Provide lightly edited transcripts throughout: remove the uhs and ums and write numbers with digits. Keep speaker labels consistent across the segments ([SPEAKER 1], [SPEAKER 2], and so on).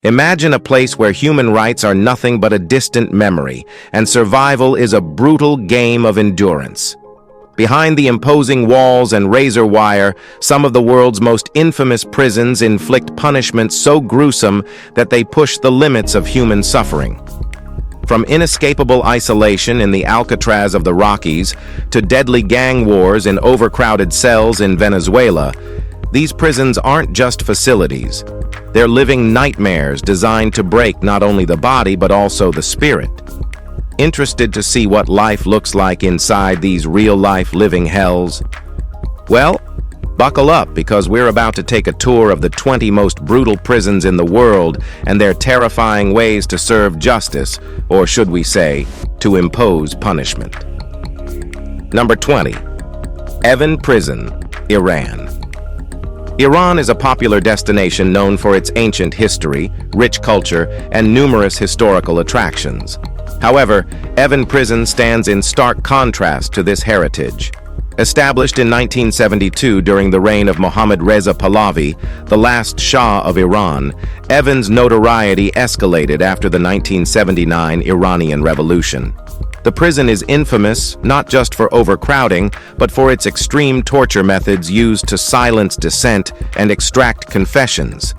[SPEAKER 1] Imagine a place where human rights are nothing but a distant memory, and survival is a brutal game of endurance. Behind the imposing walls and razor wire, some of the world's most infamous prisons inflict punishments so gruesome that they push the limits of human suffering. From inescapable isolation in the Alcatraz of the Rockies to deadly gang wars in overcrowded cells in Venezuela, these prisons aren't just facilities. They're living nightmares designed to break not only the body but also the spirit. Interested to see what life looks like inside these real-life living hells? Well, buckle up because we're about to take a tour of the 20 most brutal prisons in the world and their terrifying ways to serve justice, or should we say, to impose punishment. Number 20. Evin Prison, Iran. Iran is a popular destination known for its ancient history, rich culture, and numerous historical attractions. However, Evin Prison stands in stark contrast to this heritage. Established in 1972 during the reign of Mohammad Reza Pahlavi, the last Shah of Iran, Evin's notoriety escalated after the 1979 Iranian Revolution. The prison is infamous not just for overcrowding, but for its extreme torture methods used to silence dissent and extract confessions.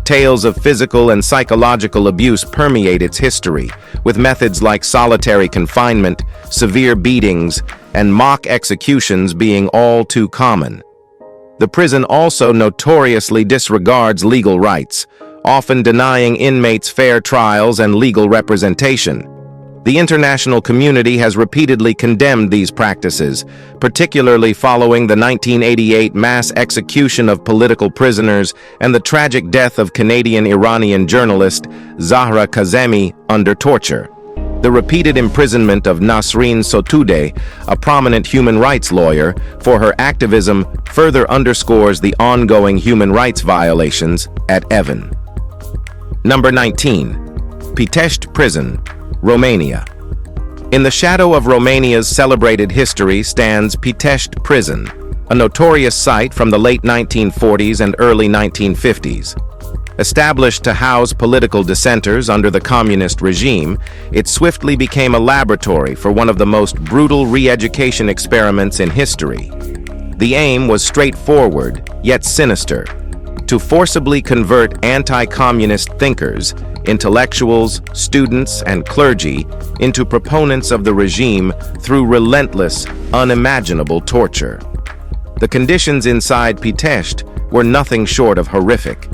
[SPEAKER 1] Tales of physical and psychological abuse permeate its history, with methods like solitary confinement, severe beatings, and mock executions being all too common. The prison also notoriously disregards legal rights, often denying inmates fair trials and legal representation. The international community has repeatedly condemned these practices, particularly following the 1988 mass execution of political prisoners and the tragic death of Canadian-Iranian journalist Zahra Kazemi under torture. The repeated imprisonment of Nasrin Sotoudeh, a prominent human rights lawyer, for her activism further underscores the ongoing human rights violations at Evin. Number 19. Pitesti Prison, Romania. In the shadow of Romania's celebrated history stands Pitesti Prison, a notorious site from the late 1940s and early 1950s. Established to house political dissenters under the communist regime, it swiftly became a laboratory for one of the most brutal re-education experiments in history. The aim was straightforward, yet sinister: to forcibly convert anti-communist thinkers, intellectuals, students, and clergy into proponents of the regime through relentless, unimaginable torture. The conditions inside Pitesti were nothing short of horrific.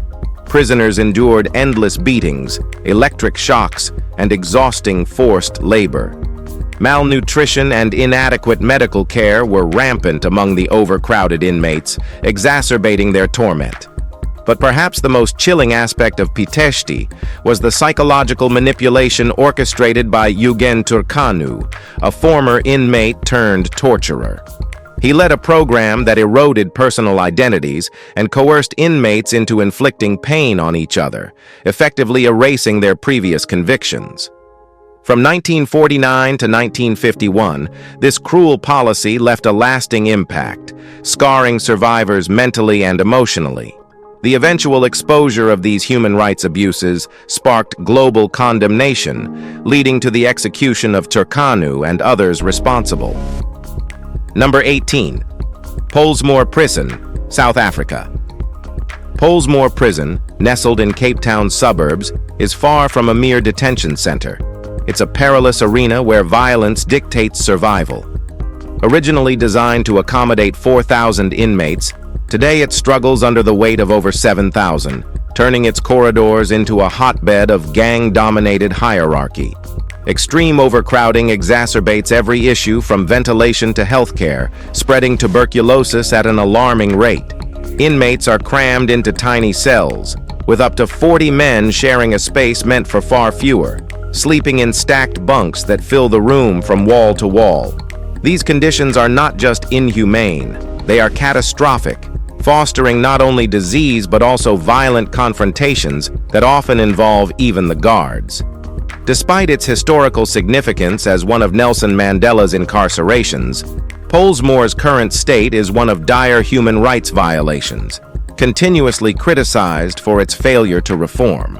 [SPEAKER 1] Prisoners endured endless beatings, electric shocks, and exhausting forced labor. Malnutrition and inadequate medical care were rampant among the overcrowded inmates, exacerbating their torment. But perhaps the most chilling aspect of Pitesti was the psychological manipulation orchestrated by Eugen Turcanu, a former inmate turned torturer. He led a program that eroded personal identities and coerced inmates into inflicting pain on each other, effectively erasing their previous convictions. From 1949 to 1951, this cruel policy left a lasting impact, scarring survivors mentally and emotionally. The eventual exposure of these human rights abuses sparked global condemnation, leading to the execution of Turcanu and others responsible. Number 18. Pmore Prison, South Africa. Pmore Prison, nestled in Cape Town's suburbs, is far from a mere detention center. It's a perilous arena where violence dictates survival. Originally designed to accommodate 4,000 inmates, today it struggles under the weight of over 7,000, turning its corridors into a hotbed of gang-dominated hierarchy. Extreme overcrowding exacerbates every issue from ventilation to healthcare, spreading tuberculosis at an alarming rate. Inmates are crammed into tiny cells, with up to 40 men sharing a space meant for far fewer, sleeping in stacked bunks that fill the room from wall to wall. These conditions are not just inhumane, they are catastrophic, fostering not only disease but also violent confrontations that often involve even the guards. Despite its historical significance as one of Nelson Mandela's incarcerations, Pmore's current state is one of dire human rights violations, continuously criticized for its failure to reform.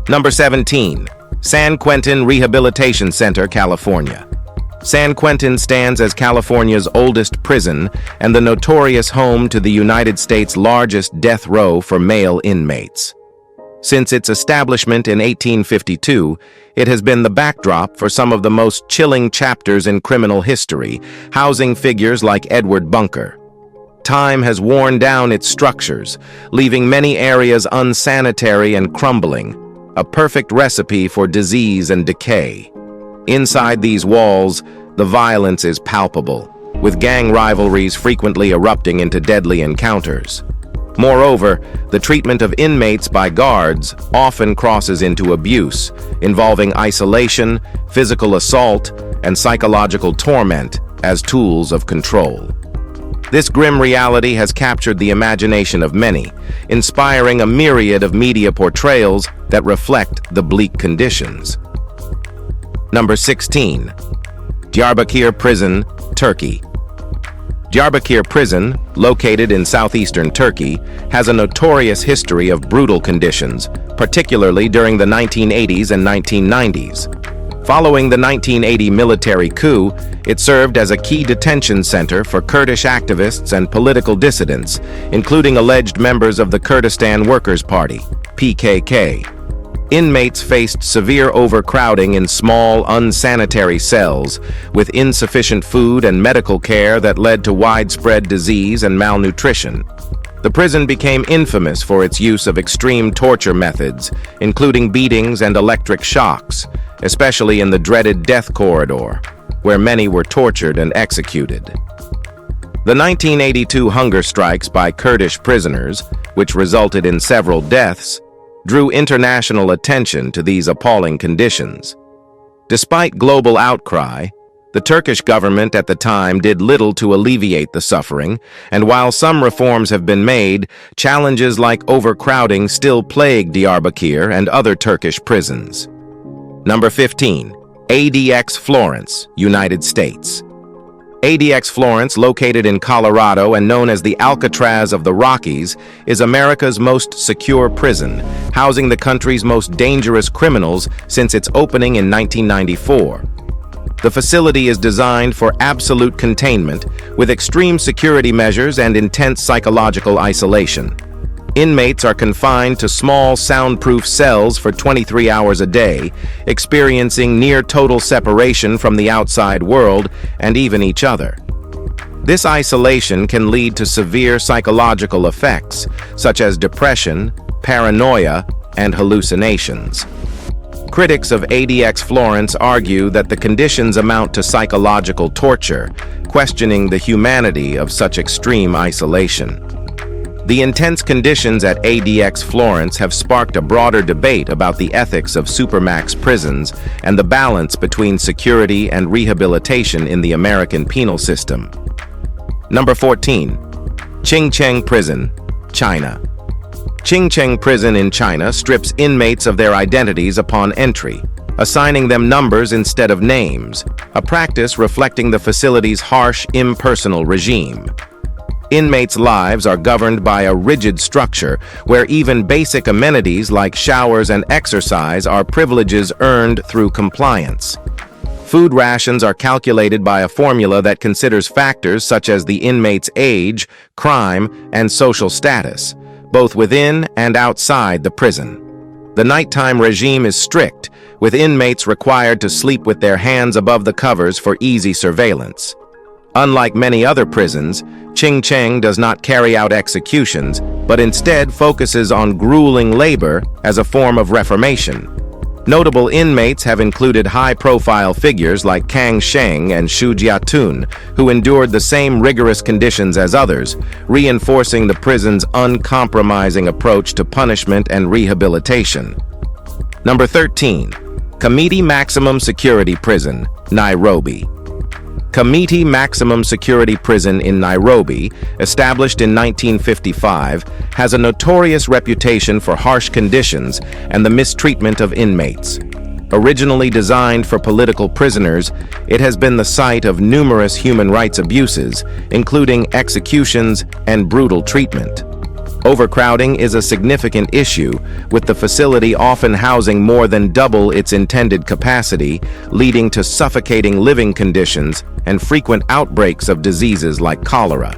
[SPEAKER 1] Number 17. San Quentin Rehabilitation Center, California. San Quentin stands as California's oldest prison and the notorious home to the United States' largest death row for male inmates. Since its establishment in 1852, it has been the backdrop for some of the most chilling chapters in criminal history, housing figures like Edward Bunker. Time has worn down its structures, leaving many areas unsanitary and crumbling, a perfect recipe for disease and decay. Inside these walls, the violence is palpable, with gang rivalries frequently erupting into deadly encounters. Moreover, the treatment of inmates by guards often crosses into abuse, involving isolation, physical assault, and psychological torment as tools of control. This grim reality has captured the imagination of many, inspiring a myriad of media portrayals that reflect the bleak conditions. Number 16. Diyarbakir Prison, Turkey. Diyarbakir Prison, located in southeastern Turkey, has a notorious history of brutal conditions, particularly during the 1980s and 1990s. Following the 1980 military coup, it served as a key detention center for Kurdish activists and political dissidents, including alleged members of the Kurdistan Workers' Party, PKK. Inmates faced severe overcrowding in small, unsanitary cells, with insufficient food and medical care that led to widespread disease and malnutrition. The prison became infamous for its use of extreme torture methods, including beatings and electric shocks, especially in the dreaded death corridor, where many were tortured and executed. The 1982 hunger strikes by Kurdish prisoners, which resulted in several deaths, drew international attention to these appalling conditions. Despite global outcry, the Turkish government at the time did little to alleviate the suffering, and while some reforms have been made, challenges like overcrowding still plague Diyarbakir and other Turkish prisons. Number 15. ADX Florence, United States. ADX Florence, located in Colorado and known as the Alcatraz of the Rockies, is America's most secure prison, housing the country's most dangerous criminals since its opening in 1994. The facility is designed for absolute containment, with extreme security measures and intense psychological isolation. Inmates are confined to small, soundproof cells for 23 hours a day, experiencing near-total separation from the outside world and even each other. This isolation can lead to severe psychological effects, such as depression, paranoia, and hallucinations. Critics of ADX Florence argue that the conditions amount to psychological torture, questioning the humanity of such extreme isolation. The intense conditions at ADX Florence have sparked a broader debate about the ethics of supermax prisons and the balance between security and rehabilitation in the American penal system. Number 14. Cing Prison, China. Cing Prison in China strips inmates of their identities upon entry, assigning them numbers instead of names, a practice reflecting the facility's harsh, impersonal regime. Inmates' lives are governed by a rigid structure where even basic amenities like showers and exercise are privileges earned through compliance. Food rations are calculated by a formula that considers factors such as the inmate's age, crime, and social status, both within and outside the prison. The nighttime regime is strict, with inmates required to sleep with their hands above the covers for easy surveillance. Unlike many other prisons, Cing does not carry out executions, but instead focuses on grueling labor as a form of reformation. Notable inmates have included high-profile figures like Kang Sheng and Xu Jiatun, who endured the same rigorous conditions as others, reinforcing the prison's uncompromising approach to punishment and rehabilitation. Number 13. Kamiti Maximum Security Prison, Nairobi. Kamiti Maximum Security Prison in Nairobi, established in 1955, has a notorious reputation for harsh conditions and the mistreatment of inmates. Originally designed for political prisoners, it has been the site of numerous human rights abuses, including executions and brutal treatment. Overcrowding is a significant issue, with the facility often housing more than double its intended capacity, leading to suffocating living conditions and frequent outbreaks of diseases like cholera.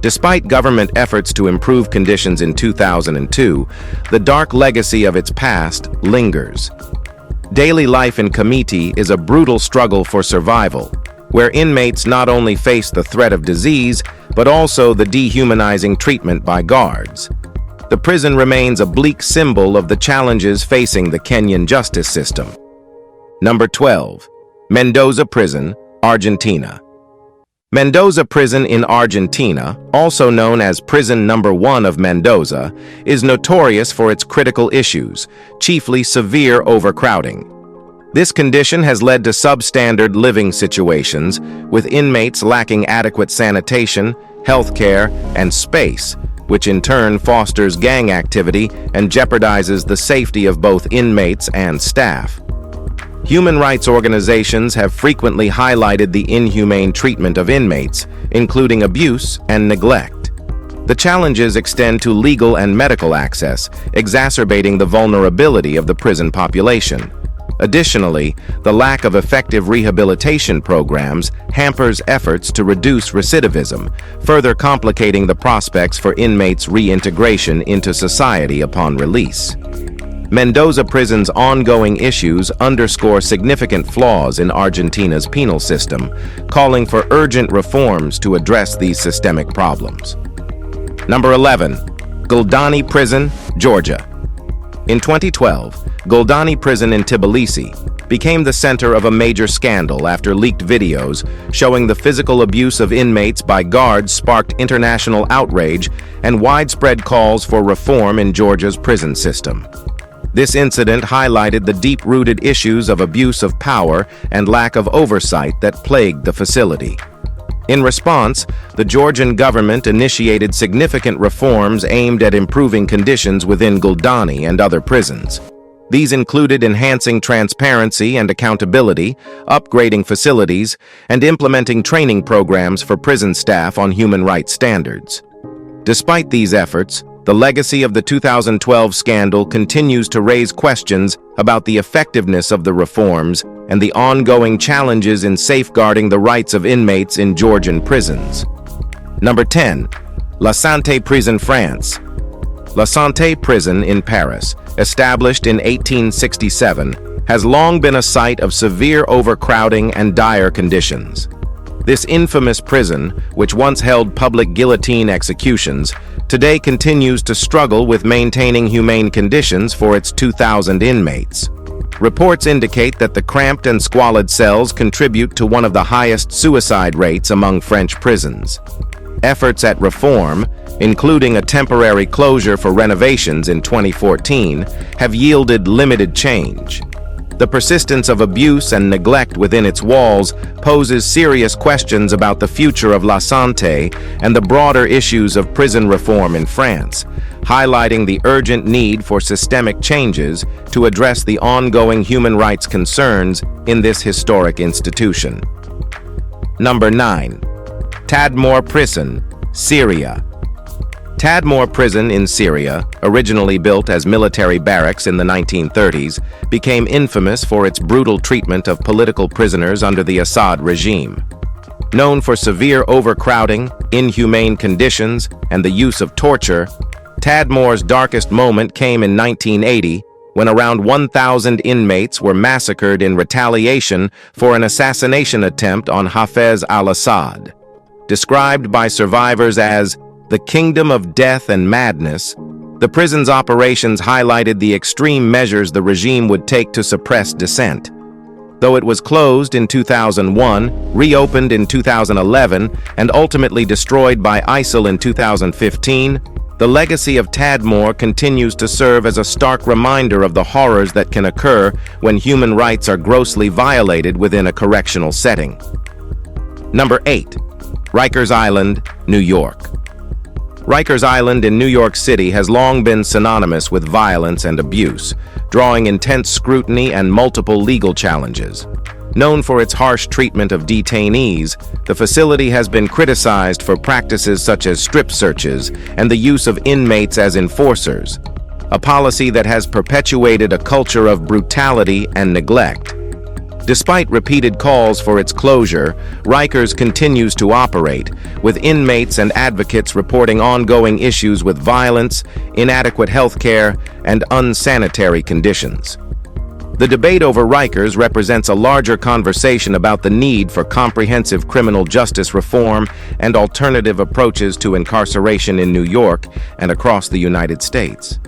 [SPEAKER 1] Despite government efforts to improve conditions in 2002, the dark legacy of its past lingers. Daily life in Kamiti is a brutal struggle for survival, where inmates not only face the threat of disease, but also the dehumanizing treatment by guards. The prison remains a bleak symbol of the challenges facing the Kenyan justice system. Number 12. Mendoza Prison, Argentina. Mendoza Prison in Argentina, also known as Prison Number 1 of Mendoza, is notorious for its critical issues, chiefly severe overcrowding. This condition has led to substandard living situations, with inmates lacking adequate sanitation, healthcare, and space, which in turn fosters gang activity and jeopardizes the safety of both inmates and staff. Human rights organizations have frequently highlighted the inhumane treatment of inmates, including abuse and neglect. The challenges extend to legal and medical access, exacerbating the vulnerability of the prison population. Additionally, the lack of effective rehabilitation programs hampers efforts to reduce recidivism, further complicating the prospects for inmates' reintegration into society upon release. Mendoza Prison's ongoing issues underscore significant flaws in Argentina's penal system, calling for urgent reforms to address these systemic problems. Number 11. Gani Prison, Georgia. In 2012, Gani Prison in Tbilisi became the center of a major scandal after leaked videos showing the physical abuse of inmates by guards sparked international outrage and widespread calls for reform in Georgia's prison system. This incident highlighted the deep-rooted issues of abuse of power and lack of oversight that plagued the facility. In response, the Georgian government initiated significant reforms aimed at improving conditions within Gani and other prisons. These included enhancing transparency and accountability, upgrading facilities, and implementing training programs for prison staff on human rights standards. Despite these efforts, the legacy of the 2012 scandal continues to raise questions about the effectiveness of the reforms and the ongoing challenges in safeguarding the rights of inmates in Georgian prisons. Number 10. Lante Prison, France. Lante Prison in Paris, established in 1867, has long been a site of severe overcrowding and dire conditions. This infamous prison, which once held public guillotine executions, today continues to struggle with maintaining humane conditions for its 2,000 inmates. Reports indicate that the cramped and squalid cells contribute to one of the highest suicide rates among French prisons. Efforts at reform, including a temporary closure for renovations in 2014, have yielded limited change. The persistence of abuse and neglect within its walls poses serious questions about the future of Lante and the broader issues of prison reform in France, highlighting the urgent need for systemic changes to address the ongoing human rights concerns in this historic institution. Number 9. Tadmore Prison, Syria. Tadmore Prison in Syria, originally built as military barracks in the 1930s, became infamous for its brutal treatment of political prisoners under the Assad regime. Known for severe overcrowding, inhumane conditions, and the use of torture, Tadmore's darkest moment came in 1980, when around 1,000 inmates were massacred in retaliation for an assassination attempt on Hafez al-Assad. Described by survivors as the kingdom of death and madness, the prison's operations highlighted the extreme measures the regime would take to suppress dissent. Though it was closed in 2001, reopened in 2011, and ultimately destroyed by ISIL in 2015, the legacy of Tadmore continues to serve as a stark reminder of the horrors that can occur when human rights are grossly violated within a correctional setting. Number 8. Rikers Island, New York. Rikers Island in New York City has long been synonymous with violence and abuse, drawing intense scrutiny and multiple legal challenges. Known for its harsh treatment of detainees, the facility has been criticized for practices such as strip searches and the use of inmates as enforcers, a policy that has perpetuated a culture of brutality and neglect. Despite repeated calls for its closure, Rikers continues to operate, with inmates and advocates reporting ongoing issues with violence, inadequate health care, and unsanitary conditions. The debate over Rikers represents a larger conversation about the need for comprehensive criminal justice reform and alternative approaches to incarceration in New York and across the United States.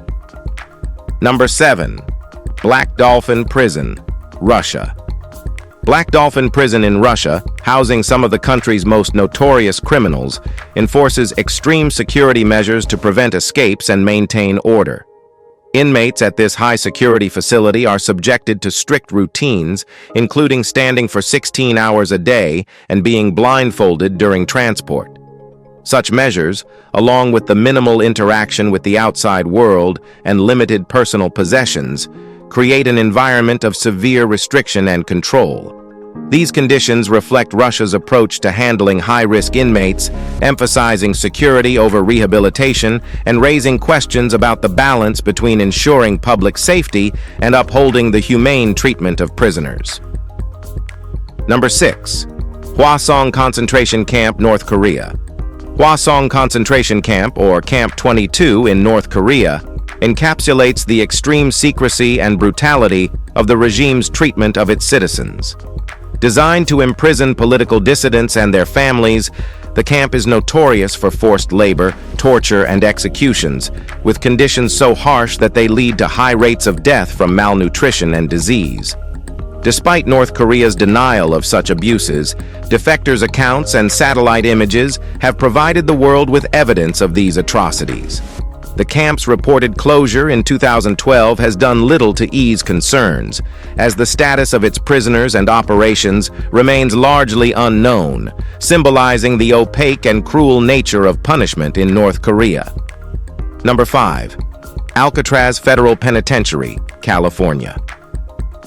[SPEAKER 1] Number 7. Black Dolphin Prison, Russia. Black Dolphin Prison in Russia, housing some of the country's most notorious criminals, enforces extreme security measures to prevent escapes and maintain order. Inmates at this high-security facility are subjected to strict routines, including standing for 16 hours a day and being blindfolded during transport. Such measures, along with the minimal interaction with the outside world and limited personal possessions, create an environment of severe restriction and control. These conditions reflect Russia's approach to handling high-risk inmates, emphasizing security over rehabilitation and raising questions about the balance between ensuring public safety and upholding the humane treatment of prisoners. Number 6. Hwasong Concentration Camp, North Korea. Hwasong Concentration Camp, or Camp 22 in North Korea, encapsulates the extreme secrecy and brutality of the regime's treatment of its citizens. Designed to imprison political dissidents and their families, the camp is notorious for forced labor, torture, and executions, with conditions so harsh that they lead to high rates of death from malnutrition and disease. Despite North Korea's denial of such abuses, defectors' accounts and satellite images have provided the world with evidence of these atrocities. The camp's reported closure in 2012 has done little to ease concerns, as the status of its prisoners and operations remains largely unknown, symbolizing the opaque and cruel nature of punishment in North Korea. Number 5. Alcatraz Federal Penitentiary, California.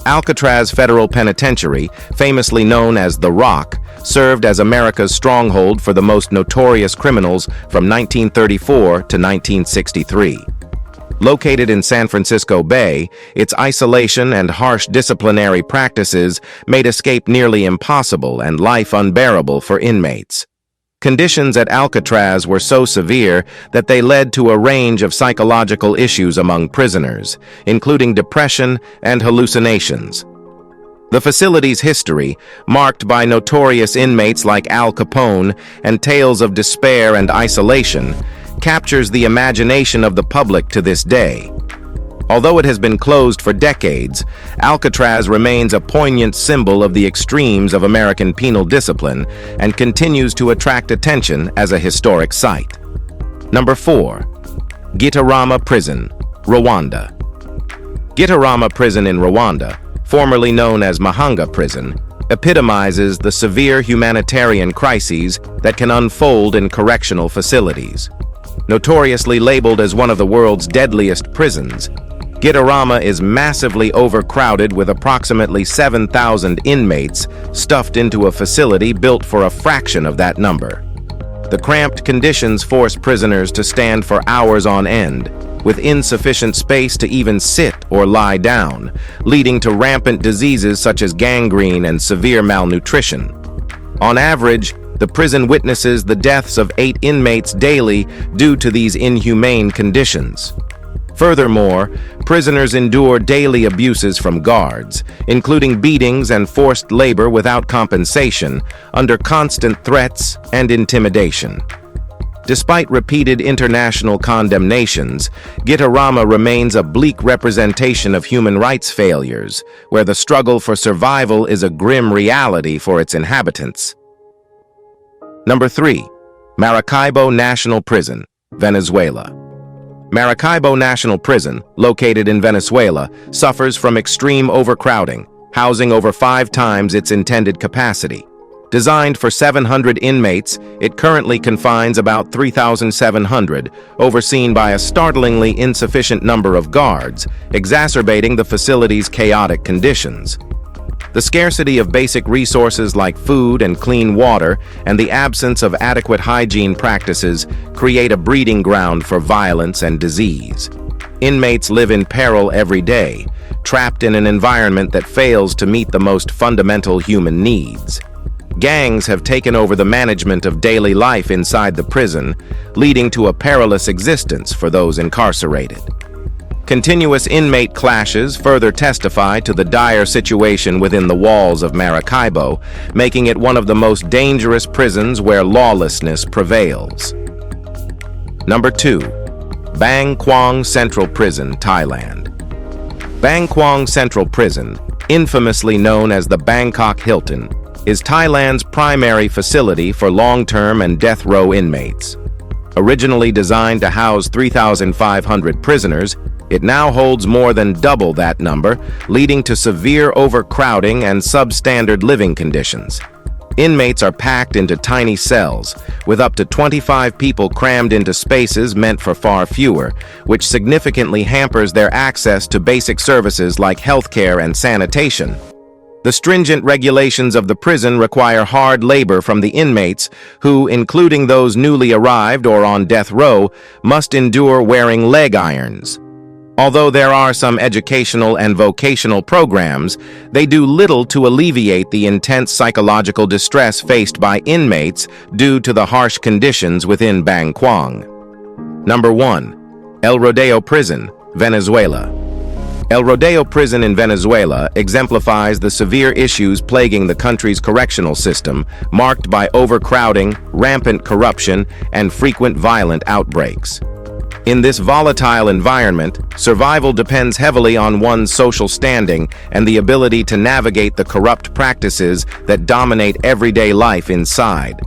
[SPEAKER 1] Alcatraz Federal Penitentiary, famously known as The Rock, served as America's stronghold for the most notorious criminals from 1934 to 1963. Located in San Francisco Bay, its isolation and harsh disciplinary practices made escape nearly impossible and life unbearable for inmates. Conditions at Alcatraz were so severe that they led to a range of psychological issues among prisoners, including depression and hallucinations. The facility's history, marked by notorious inmates like Al Capone and tales of despair and isolation, captures the imagination of the public to this day. Although it has been closed for decades, Alcatraz remains a poignant symbol of the extremes of American penal discipline and continues to attract attention as a historic site. Number 4. Gitarama Prison, Rwanda. Gitarama Prison in Rwanda, formerly known as Mahanga Prison, epitomizes the severe humanitarian crises that can unfold in correctional facilities. Notoriously labeled as one of the world's deadliest prisons, Gitarama is massively overcrowded with approximately 7,000 inmates stuffed into a facility built for a fraction of that number. The cramped conditions force prisoners to stand for hours on end, with insufficient space to even sit or lie down, leading to rampant diseases such as gangrene and severe malnutrition. On average, the prison witnesses the deaths of 8 inmates daily due to these inhumane conditions. Furthermore, prisoners endure daily abuses from guards, including beatings and forced labor without compensation, under constant threats and intimidation. Despite repeated international condemnations, Gitarama remains a bleak representation of human rights failures, where the struggle for survival is a grim reality for its inhabitants. Number 3. Maracaibo National Prison, Venezuela. Maracaibo National Prison, located in Venezuela, suffers from extreme overcrowding, housing over 5 times its intended capacity. Designed for 700 inmates, it currently confines about 3,700, overseen by a startlingly insufficient number of guards, exacerbating the facility's chaotic conditions. The scarcity of basic resources like food and clean water and the absence of adequate hygiene practices create a breeding ground for violence and disease. Inmates live in peril every day, trapped in an environment that fails to meet the most fundamental human needs. Gangs have taken over the management of daily life inside the prison, leading to a perilous existence for those incarcerated. Continuous inmate clashes further testify to the dire situation within the walls of Maracaibo, making it one of the most dangerous prisons where lawlessness prevails. Number 2. Bang Kwang Central Prison, Thailand. Bang Kwang Central Prison, infamously known as the Bangkok Hilton, is Thailand's primary facility for long-term and death row inmates. Originally designed to house 3,500 prisoners, it now holds more than double that number, leading to severe overcrowding and substandard living conditions. Inmates are packed into tiny cells, with up to 25 people crammed into spaces meant for far fewer, which significantly hampers their access to basic services like healthcare and sanitation. The stringent regulations of the prison require hard labor from the inmates who, including those newly arrived or on death row, must endure wearing leg irons. Although there are some educational and vocational programs, they do little to alleviate the intense psychological distress faced by inmates due to the harsh conditions within Bang Kwang. Number 1. El Rodeo Prison, Venezuela. El Rodeo Prison in Venezuela exemplifies the severe issues plaguing the country's correctional system, marked by overcrowding, rampant corruption, and frequent violent outbreaks. In this volatile environment, survival depends heavily on one's social standing and the ability to navigate the corrupt practices that dominate everyday life inside.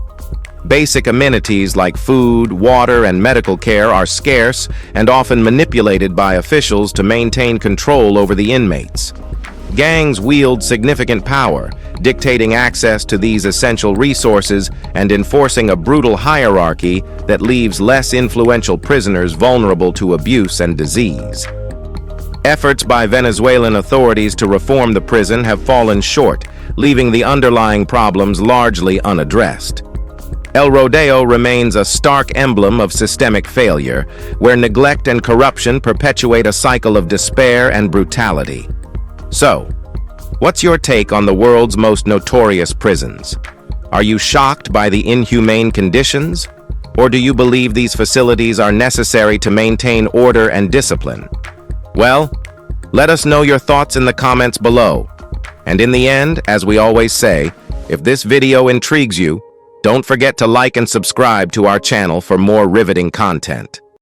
[SPEAKER 1] Basic amenities like food, water, and medical care are scarce and often manipulated by officials to maintain control over the inmates. Gangs wield significant power, dictating access to these essential resources and enforcing a brutal hierarchy that leaves less influential prisoners vulnerable to abuse and disease. Efforts by Venezuelan authorities to reform the prison have fallen short, leaving the underlying problems largely unaddressed. El Rodeo remains a stark emblem of systemic failure, where neglect and corruption perpetuate a cycle of despair and brutality. So, what's your take on the world's most notorious prisons? Are you shocked by the inhumane conditions? Or do you believe these facilities are necessary to maintain order and discipline? Well, let us know your thoughts in the comments below. And in the end, as we always say, if this video intrigues you, don't forget to like and subscribe to our channel for more riveting content.